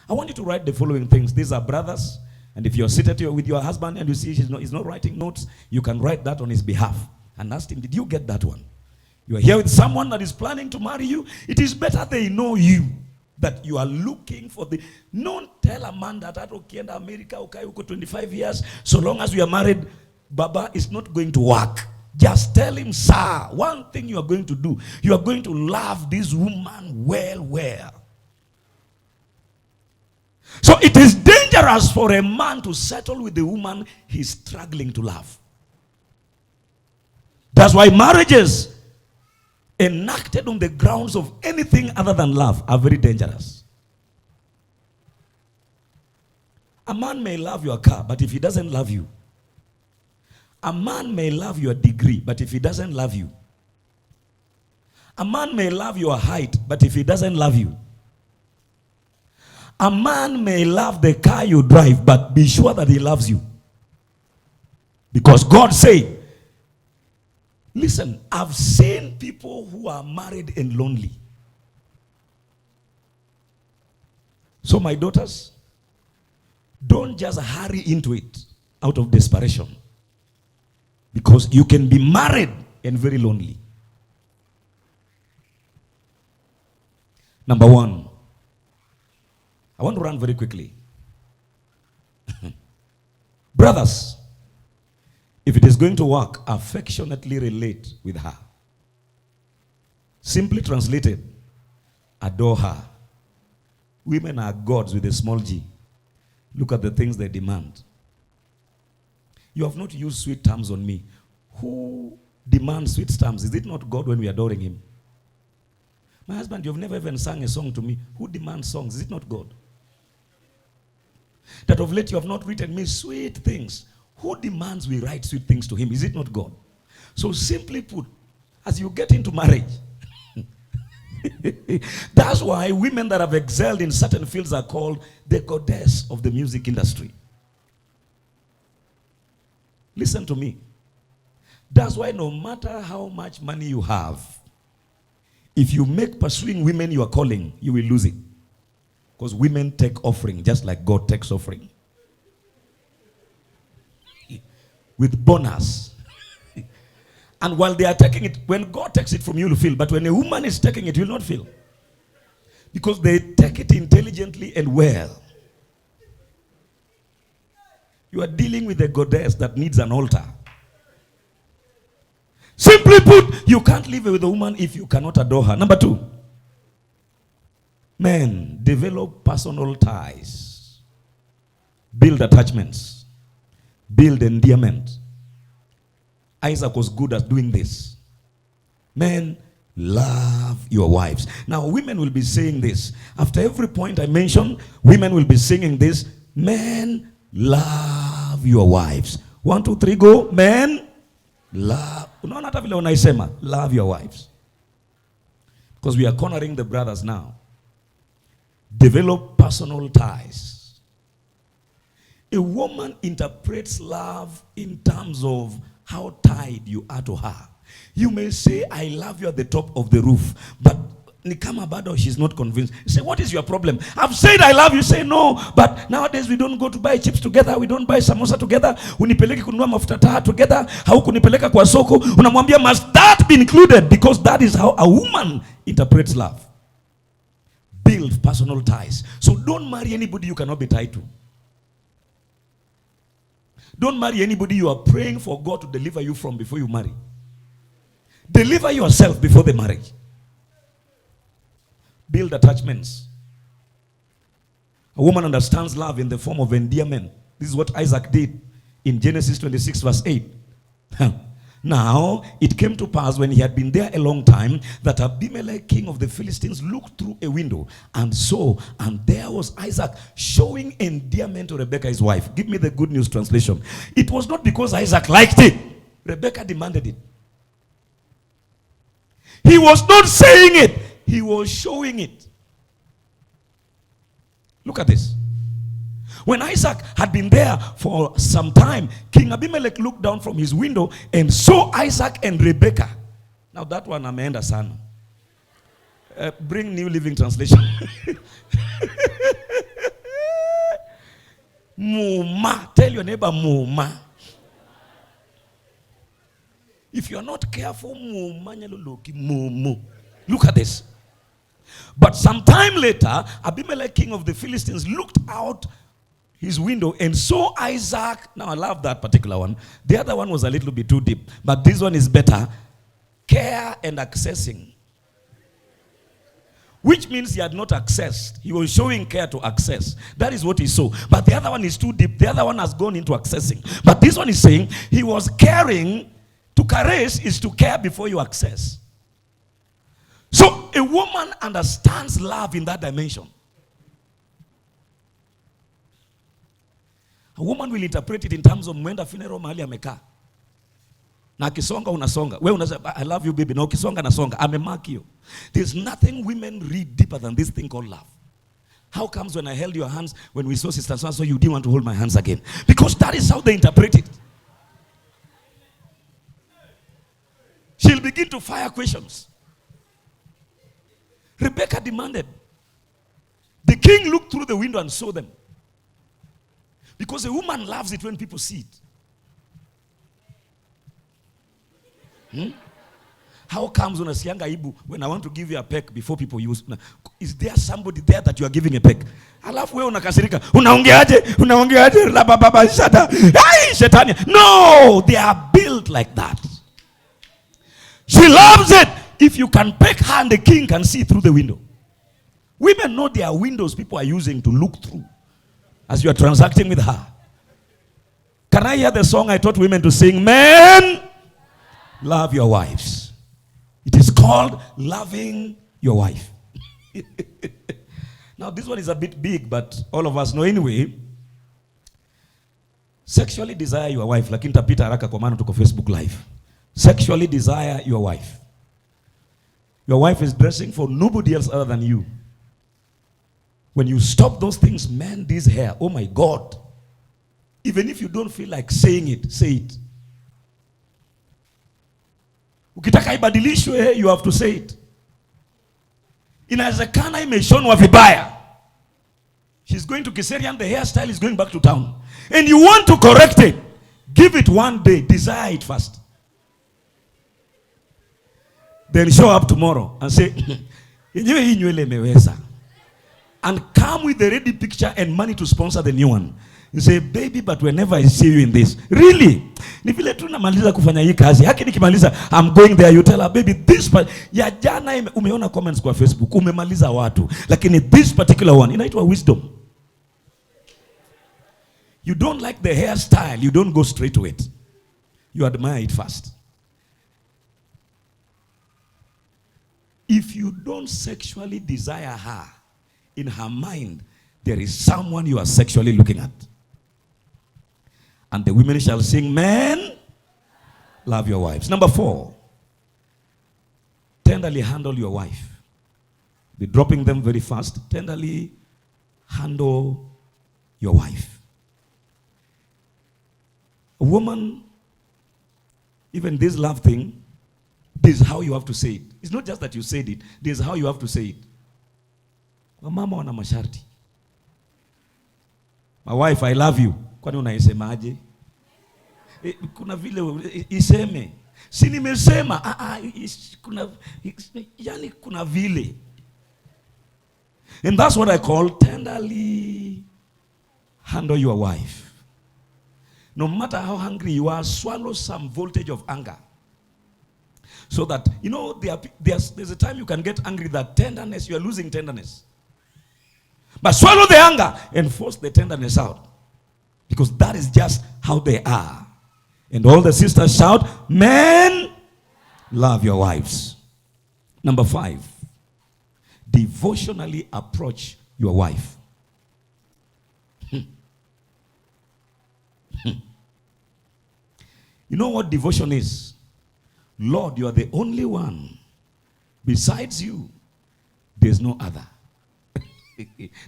I want you to write the following things. These are brothers. And if you're seated here with your husband and you see he's not writing notes, you can write that on his behalf and ask him, did you get that one? You are here with someone that is planning to marry you. It is better they know you, that you are looking for the... Don't tell a man that okay in America, okay, 25 years, so long as we are married, Baba, it's not going to work. Just tell him, sir, one thing you are going to do, you are going to love this woman well. So it is dangerous for a man to settle with a woman he's struggling to love. That's why marriages enacted on the grounds of anything other than love are very dangerous. A man may love your car, but if he doesn't love you. A man may love your degree, but if he doesn't love you. A man may love your height, but if he doesn't love you. A man may love the car you drive, but be sure that he loves you. Because God said, listen, I've seen people who are married and lonely. So my daughters, don't just hurry into it out of desperation. Because you can be married and very lonely. Number one, I want to run very quickly. Brothers, if it is going to work, affectionately relate with her. Simply translated, adore her. Women are gods with a small g. Look at the things they demand. You have not used sweet terms on me. Who demands sweet terms? Is it not God when we are adoring him? My husband, you've never even sung a song to me. Who demands songs? Is it not God? That of late you have not written me sweet things. Who demands we write sweet things to him? Is it not God? So simply put, as you get into marriage, that's why women that have excelled in certain fields are called the goddess of the music industry. Listen to me. That's why no matter how much money you have, if you make pursuing women your calling, you will lose it. Because women take offering just like God takes offering. With bonus. And while they are taking it, when God takes it from you, you'll feel. But when a woman is taking it, you'll not feel. Because they take it intelligently and well. You are dealing with a goddess that needs an altar. Simply put, you can't live with a woman if you cannot adore her. Number two, men, develop personal ties. Build attachments. Build endearment. Isaac was good at doing this. Men, love your wives. Now, women will be saying this. After every point I mention, women will be singing this. Men, love your wives. 1, 2, 3, go. Men, love. Unaona hata vile unaisema, love your wives. Because we are cornering the brothers now. Develop personal ties. A woman interprets love in terms of how tied you are to her. You may say, I love you at the top of the roof, but Nikama bado, she's not convinced. You say, what is your problem? I've said I love you. Say no, but nowadays we don't go to buy chips together. We don't buy samosa together. Unipeleke kununua mafuta taa together. Haukunipeleka kwa soko. Unamwambia, must that be included? Because that is how a woman interprets love. Build personal ties. So don't marry anybody you cannot be tied to. Don't marry anybody you are praying for God to deliver you from before you marry. Deliver yourself before the marriage. Build attachments. A woman understands love in the form of endearment. This is what Isaac did in Genesis 26 verse 8. Now, it came to pass when he had been there a long time that Abimelech, king of the Philistines, looked through a window and saw, and there was Isaac showing endearment to Rebekah, his wife. Give me the Good News translation. It was not because Isaac liked it. Rebekah demanded it. He was not saying it. He was showing it. Look at this. When Isaac had been there for some time, King Abimelech looked down from his window and saw Isaac and Rebekah. Now that one ameenda sana. Bring New Living Translation. Muma. Tell your neighbor, muma. If you are not careful, mumu. Look at this. But sometime later, Abimelech, king of the Philistines, looked out his window and saw Isaac. Now I love that particular one. The other one was a little bit too deep, but this one is better. Care and accessing. Which means he had not accessed. He was showing care to access. That is what he saw. But the other one is too deep. The other one has gone into accessing. But this one is saying he was caring. To caress is to care before you access. So a woman understands love in that dimension. A woman will interpret it in terms of mwenda funeral mahali amekaa. Na kisonga unasonga. Wewe unasema I love you baby. Na ukisonga nasonga. Amemark you. There's nothing women read deeper than this thing called love. How comes when I held your hands when we saw Sister so you didn't want to hold my hands again? Because that is how they interpret it. She'll begin to fire questions. Rebecca demanded. The king looked through the window and saw them. Because a woman loves it when people see it. How comes unasianga aibu when I want to give you a peck before people use? Is there somebody there that you are giving a peck? Alafu wewe unakasirika. Unaongeaje? La baba shata. Ai shetani. No, they are built like that. She loves it. If you can peck her and the king can see through the window. Women know there are windows people are using to look through as you are transacting with her. Can I hear the song I taught women to sing? Men, love your wives. It is called loving your wife. Now this one is a bit big, but all of us know anyway. Sexually desire your wife. Lakini tapita haraka kwa maana tuko Facebook live. Sexually desire your wife. Your wife is dressing for nobody else other than you. When you stop those things, man, this hair, oh my God. Even if you don't feel like saying it, say it. Ukitaka ibadilishwe, you have to say it. Inawezekana imeshonwa vibaya. She's going to Kiserian, the hairstyle is going back to town. And you want to correct it. Give it one day, desire it first. Then show up tomorrow and say, and come with the ready picture and money to sponsor the new one. You say, baby, but whenever I see you in this, really? Ni vile tu namaliza kufanya hii kazi. Haki nikimaliza, I'm going there. You tell her, baby, this part, ya jana umeona comments kwa Facebook, umemaliza watu. Lakini this particular one, inaitwa wisdom. You don't like the hairstyle, you don't go straight to it. You admire it first. If you don't sexually desire her, in her mind, there is someone you are sexually looking at. And the women shall sing, men, love your wives. Number 4, tenderly handle your wife. Be dropping them very fast. Tenderly handle your wife. A woman, even this love thing, this is how you have to say it. It's not just that you said it. This is how you have to say it. Wamama wana masharti. My wife, I love you. Kwani unaisemaje? Kuna vile iseme. Si nimesema. Kuna vile. And that's what I call tenderly handle your wife. No matter how hungry you are, swallow some voltage of anger. So that, you know, there's a time you can get angry that tenderness, you are losing tenderness. But swallow the anger and force the tenderness out. Because that is just how they are. And all the sisters shout, men, love your wives. Number 5, devotionally approach your wife. You know what devotion is? Lord, you are the only one. Besides you, there's no other.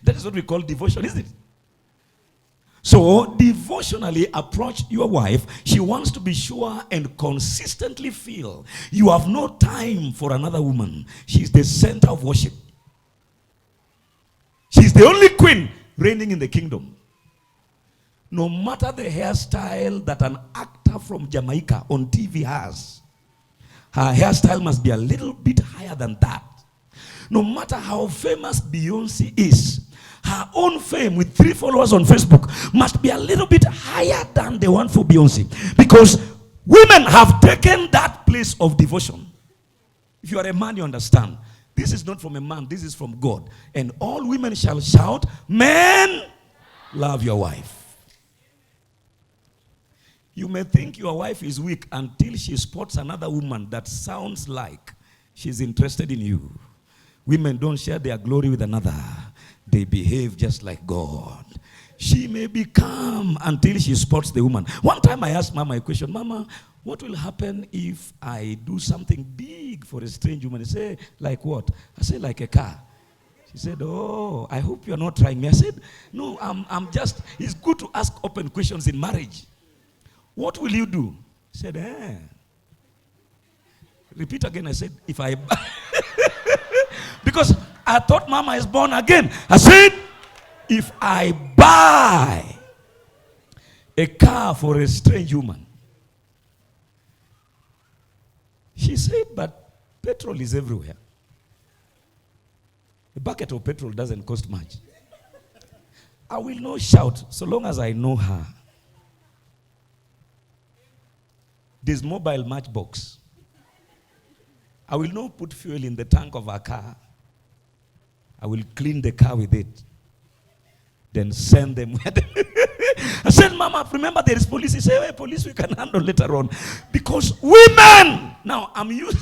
That is what we call devotion, isn't it? So, devotionally approach your wife. She wants to be sure and consistently feel you have no time for another woman. She's the center of worship. She's the only queen reigning in the kingdom. No matter the hairstyle that an actor from Jamaica on TV has, her hairstyle must be a little bit higher than that. No matter how famous Beyonce is, her own fame with 3 followers on Facebook must be a little bit higher than the one for Beyonce. Because women have taken that place of devotion. If you are a man, you understand. This is not from a man, this is from God. And all women shall shout, men, love your wife. You may think your wife is weak until she spots another woman that sounds like she's interested in you. Women don't share their glory with another. They behave just like God. She may be calm until she spots the woman. One time I asked Mama a question. Mama, what will happen if I do something big for a strange woman? She said, like what? I said, like a car. She said, oh, I hope you're not trying me. I said, no, I'm just, it's good to ask open questions in marriage. What will you do? She said, Repeat again. I said, if I... Because I thought Mama is born again. I said, if I buy a car for a strange woman. She said, but petrol is everywhere. A bucket of petrol doesn't cost much. I will not shout so long as I know her. This mobile matchbox. I will not put fuel in the tank of her car. I will clean the car with it. Then send them. I said, Mama, remember there is police. He said, hey, police we can handle later on. Because women, now I'm used.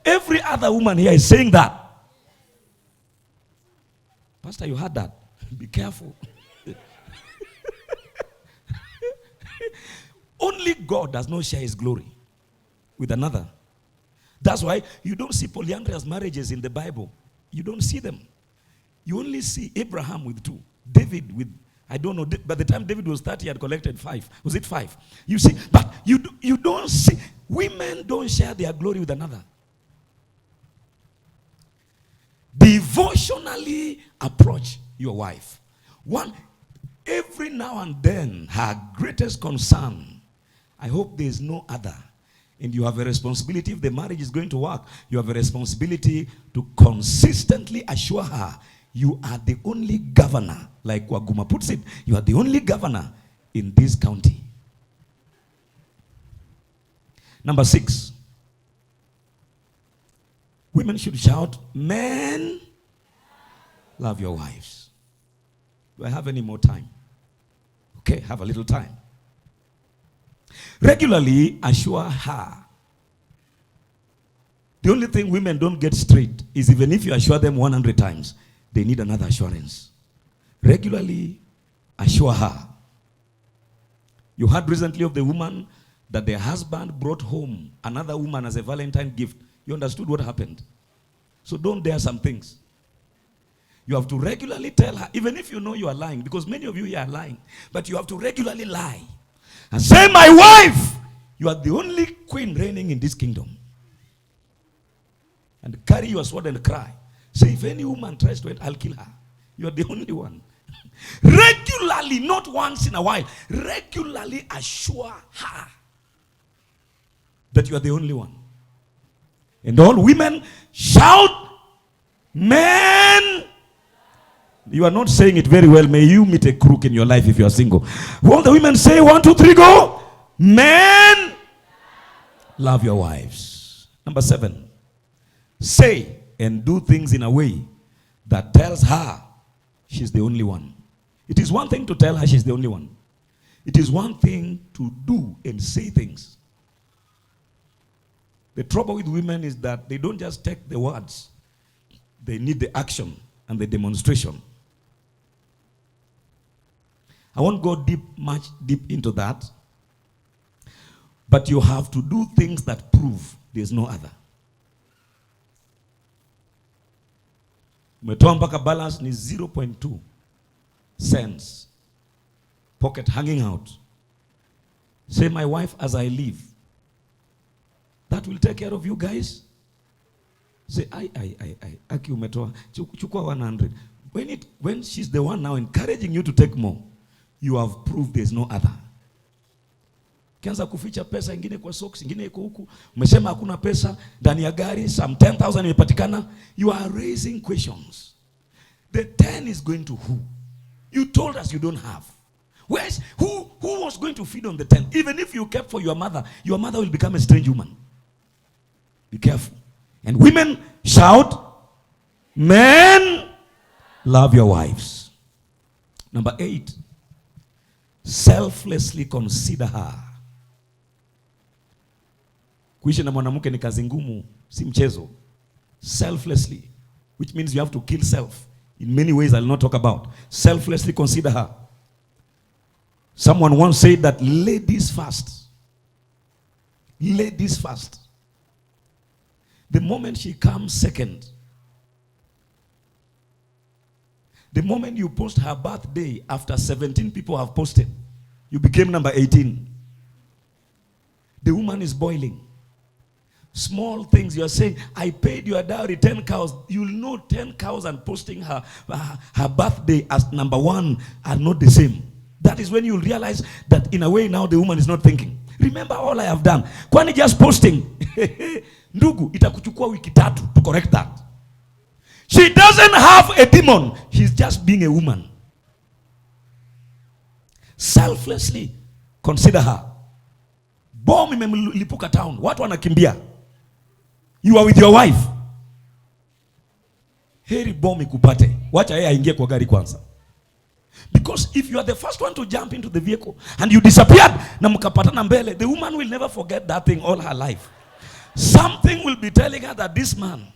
Every other woman here is saying that. Pastor, you heard that. Be careful. Only God does not share his glory with another. That's why you don't see polyandrous marriages in the Bible. You don't see them. You only see Abraham with 2. David with, I don't know, by the time David was 30, he had collected 5. Was it 5? You see, but you don't see, women don't share their glory with another. Devotionally approach your wife. One, every now and then, her greatest concern, I hope there is no other. And you have a responsibility, if the marriage is going to work, you have a responsibility to consistently assure her you are the only governor, like Waguma puts it, you are the only governor in this county. Number 6, women should shout, men, love your wives. Do I have any more time? Okay, have a little time. Regularly assure her. The only thing women don't get straight is even if you assure them 100 times, they need another assurance. Regularly assure her. You heard recently of the woman that the husband brought home another woman as a Valentine gift. You understood what happened? So don't dare some things. You have to regularly tell her, even if you know you are lying, because many of you here are lying, but you have to regularly lie. And say, my wife, you are the only queen reigning in this kingdom. And carry your sword and cry. Say, if any woman tries to it, I'll kill her. You are the only one. Regularly, not once in a while. Regularly assure her that you are the only one. And all women shout, men. You are not saying it very well. May you meet a crook in your life if you are single. All the women say, 1, 2, 3, go. Men, love your wives. Number 7, say and do things in a way that tells her she's the only one. It is one thing to tell her she's the only one. It is one thing to do and say things. The trouble with women is that they don't just take the words. They need the action and the demonstration. I won't go much deep into that. But you have to do things that prove there's no other. Umetoa mpaka balance ni 0.2 cents. Pocket hanging out. Say, my wife, as I leave, that will take care of you guys. Say, Aki umetoa, chukua 100. When she's the one now encouraging you to take more, you have proved there's no other. Kianza kuficha pesa, ingine kwa socks, ingine iko huku. Umesema hakuna pesa ndani ya gari, some 10,000 imepatikana. You are raising questions. The 10 is going to who? You told us you don't have. Where's who was going to feed on the 10? Even if you kept for your mother will become a strange woman. Be careful. And women shout, men, love your wives. Number 8, selflessly consider her. Kuishi na mwanamke ni kazi ngumu, si mchezo. Selflessly, which means you have to kill self. In many ways I'll not talk about. Selflessly consider her. Someone once said that ladies first. Ladies first. The moment she comes second, the moment you post her birthday after 17 people have posted, you became number 18. The woman is boiling. Small things, you are saying, I paid your dowry 10 cows. You'll know 10 cows and posting her birthday as number 1 are not the same. That is when you'll realize that in a way now the woman is not thinking. Remember all I have done. Kwani just posting. Ndugu, itakuchukua wiki 3 to correct that. She doesn't have a demon. She's just being a woman. Selflessly consider her. Bomb imelipuka town. Watu wanakimbia. You are with your wife. Heri bomb ikupate. Wacha yeye aingie kwa gari kwanza. Because if you are the first one to jump into the vehicle and you disappeared na mkapatana mbele, the woman will never forget that thing all her life. Something will be telling her that this man,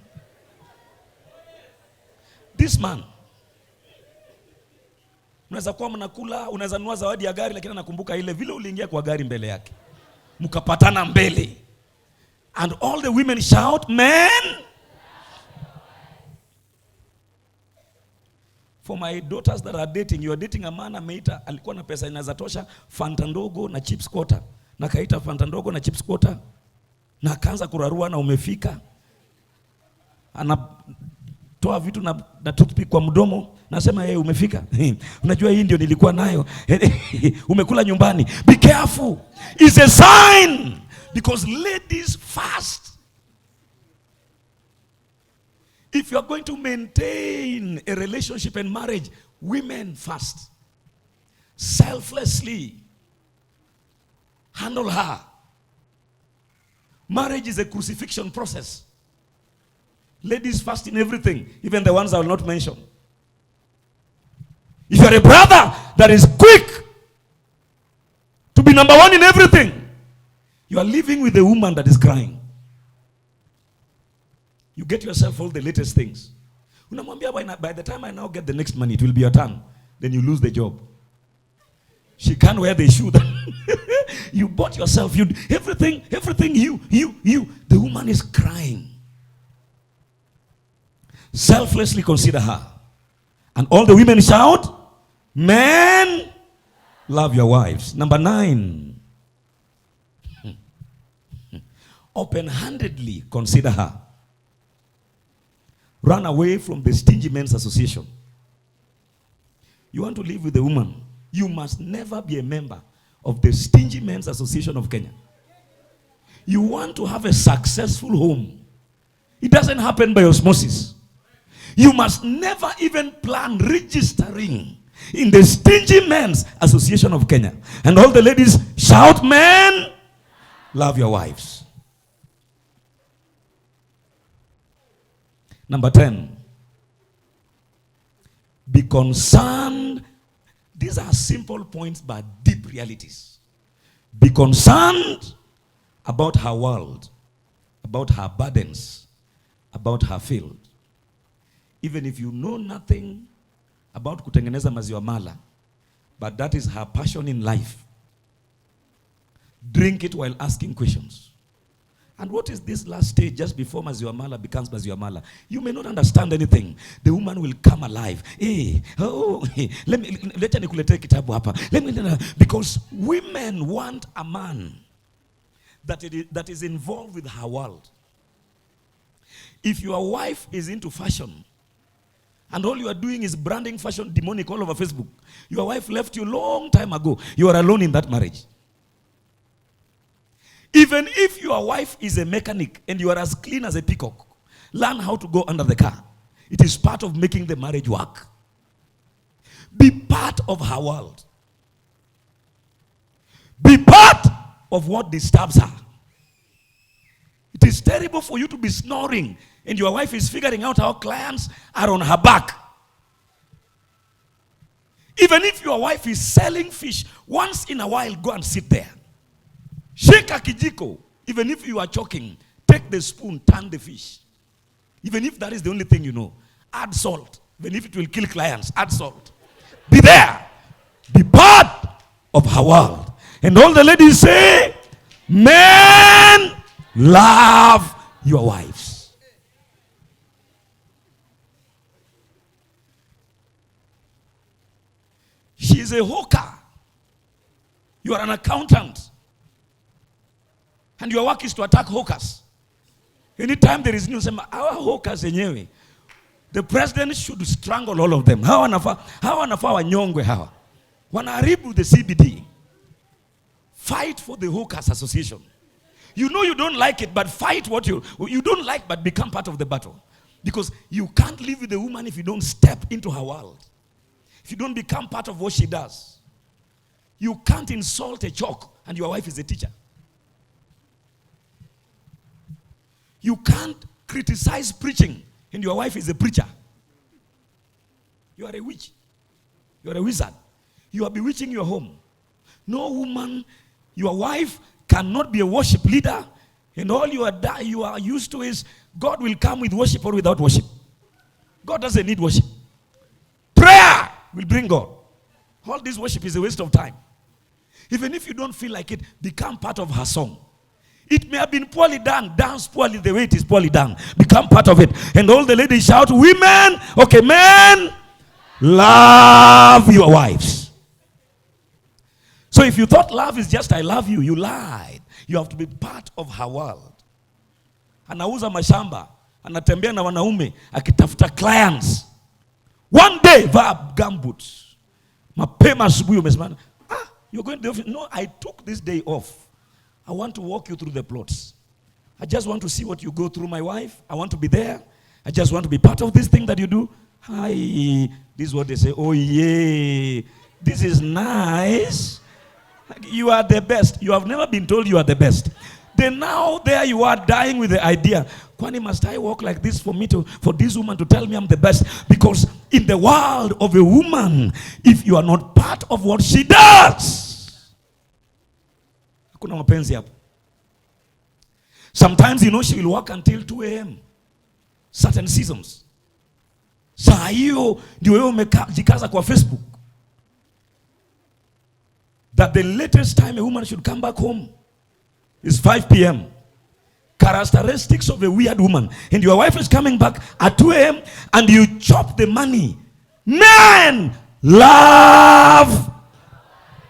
unaweza kuwa mnakula, unaweza nunua zawadi ya gari, lakini anakumbuka ile vile uliingia kwa gari mbele yake. Mkapatana mbele. And all the women shout, men. For my daughters that are dating, you are dating a man ameita, alikuwa na pesa inaweza tosha Fanta ndogo na chips quarter. Na kaita Fanta ndogo na chips quarter. Na akaanza kurarua na umefika. Anatoa vitu na toothpick kwa mdomo. Nasema yeye umefika. Unajua hii ndio nilikuwa nayo. Umekula nyumbani. Be careful. It's a sign. Because ladies fast. If you are going to maintain a relationship and marriage, women fast. Selflessly handle her. Marriage is a crucifixion process. Ladies fast in everything, even the ones I will not mention. If you are a brother that is quick to be number 1 in everything, you are living with a woman that is crying. You get yourself all the latest things. Unamwambia by the time I now get the next money, it will be your turn. Then you lose the job. She can't wear the shoe that you bought yourself. Everything, you. The woman is crying. Selflessly consider her. And all the women shout, men, love your wives. Number 9. Open-handedly consider her. Run away from the Stingy Men's Association. You want to live with a woman, you must never be a member of the Stingy Men's Association of Kenya. You want to have a successful home. It doesn't happen by osmosis. You must never even plan registering in the Stingy Men's Association of Kenya. And all the ladies shout, men, love your wives. Number 10, be concerned. These are simple points but deep realities. Be concerned about her world, about her burdens, about her field. Even if you know nothing about kutengeneza maziwa mala, but that is her passion in life, drink it while asking questions. And what is this last stage just before maziwa mala becomes maziwa mala? You may not understand anything. The woman will come alive. Let me nikuletee kitabu hapa. Because women want a man that is involved with her world. If your wife is into fashion and all you are doing is branding fashion demonic all over Facebook. Your wife left you long time ago. You are alone in that marriage. Even if your wife is a mechanic and you are as clean as a peacock, learn how to go under the car. It is part of making the marriage work. Be part of her world. Be part of what disturbs her. It is terrible for you to be snoring and your wife is figuring out how clients are on her back. Even if your wife is selling fish, once in a while go and sit there. Shake a kijiko. Even if you are choking, take the spoon, turn the fish. Even if that is the only thing you know. Add salt. Even if it will kill clients, add salt. Be there. Be part of her world. And all the ladies say, men, love your wives. She is a hawker. You are an accountant. And your work is to attack hawkers. Anytime there is news, our hawkers enyewe. The president should strangle all of them. Hawa nafaa wanyongwe hawa. Wanaharibu the CBD. Fight for the Hawkers Association. You know you don't like it, but fight what you don't like, but become part of the battle. Because you can't live with a woman if you don't step into her world. If you don't become part of what she does. You can't insult a chalk and your wife is a teacher. You can't criticize preaching and your wife is a preacher. You are a witch. You are a wizard. You are bewitching your home. No woman, your wife cannot be a worship leader, and all you are used to is God will come with worship or without worship. God doesn't need worship. Prayer will bring God. All this worship is a waste of time. Even if you don't feel like it, become part of her song. It may have been poorly done. Dance poorly the way it is poorly done. Become part of it. And all the ladies shout, women, okay, men, love your wives. So if you thought love is just I love you, you lied. You have to be part of her world. Anauza mashamba, anatembea na wanaume, akitafuta clients. One day, vaa gumboots. Mapema asubuhi umesimama. You're going to the office. No, I took this day off. I want to walk you through the plots. I just want to see what you go through, my wife. I want to be there. I just want to be part of this thing that you do. Hi. This is what they say. Oh, yeah. This is nice. You are the best. You have never been told you are the best. Then now there you are dying with the idea. Kwani must I walk like this for this woman to tell me I'm the best? Because in the world of a woman, if you are not part of what she does, hakuna mapenzi hapo. Sometimes she will work until 2 a.m. Certain seasons. Saa hiyo ndio wewe umejikaza kwa Facebook. That the latest time a woman should come back home is 5 p.m. Characteristics of a weird woman. And your wife is coming back at 2 a.m. and you chop the money. Men love.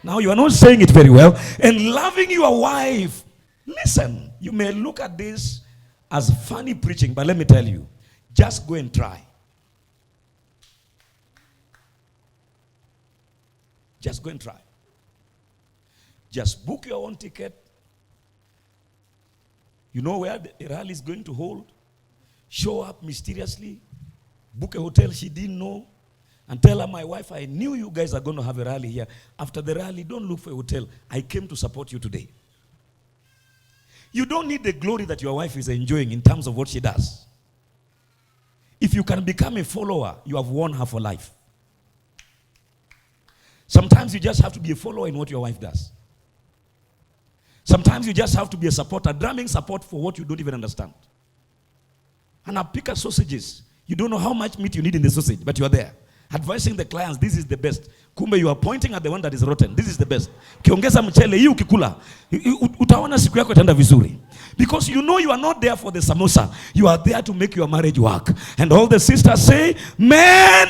Now you are not saying it very well. And loving your wife. Listen, you may look at this as funny preaching, but let me tell you, just go and try. Just go and try. Just book your own ticket. You know where the rally is going to hold. Show up mysteriously. Book a hotel she didn't know. And tell her, my wife, I knew you guys are going to have a rally here. After the rally, don't look for a hotel. I came to support you today. You don't need the glory that your wife is enjoying in terms of what she does. If you can become a follower, you have won her for life. Sometimes you just have to be a follower in what your wife does. Sometimes you just have to be a supporter, drumming support for what you don't even understand. And I pick up sausages. You don't know how much meat you need in the sausage, but you are there. Advising the clients, this is the best. Kumbe, you are pointing at the one that is rotten. This is the best. Ukiongeza mchele, hii ukikula, utaona siku yako itaenda vizuri. Because you know you are not there for the samosa. You are there to make your marriage work. And all the sisters say, men.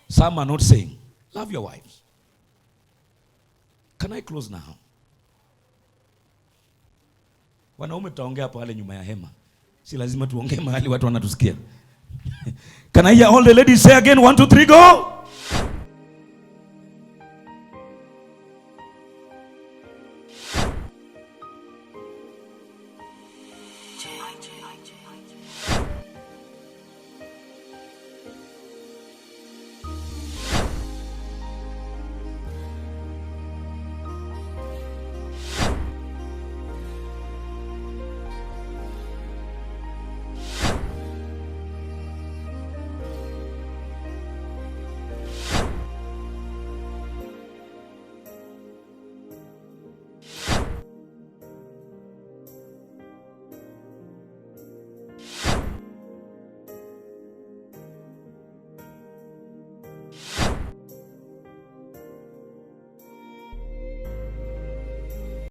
Some are not saying, love your wives. Can I close now? Wanaume tutaongea pale nyuma ya hema. Si lazima tuongee mahali watu wanatusikia. Can I hear all the ladies say again? 1, 2, 3, go.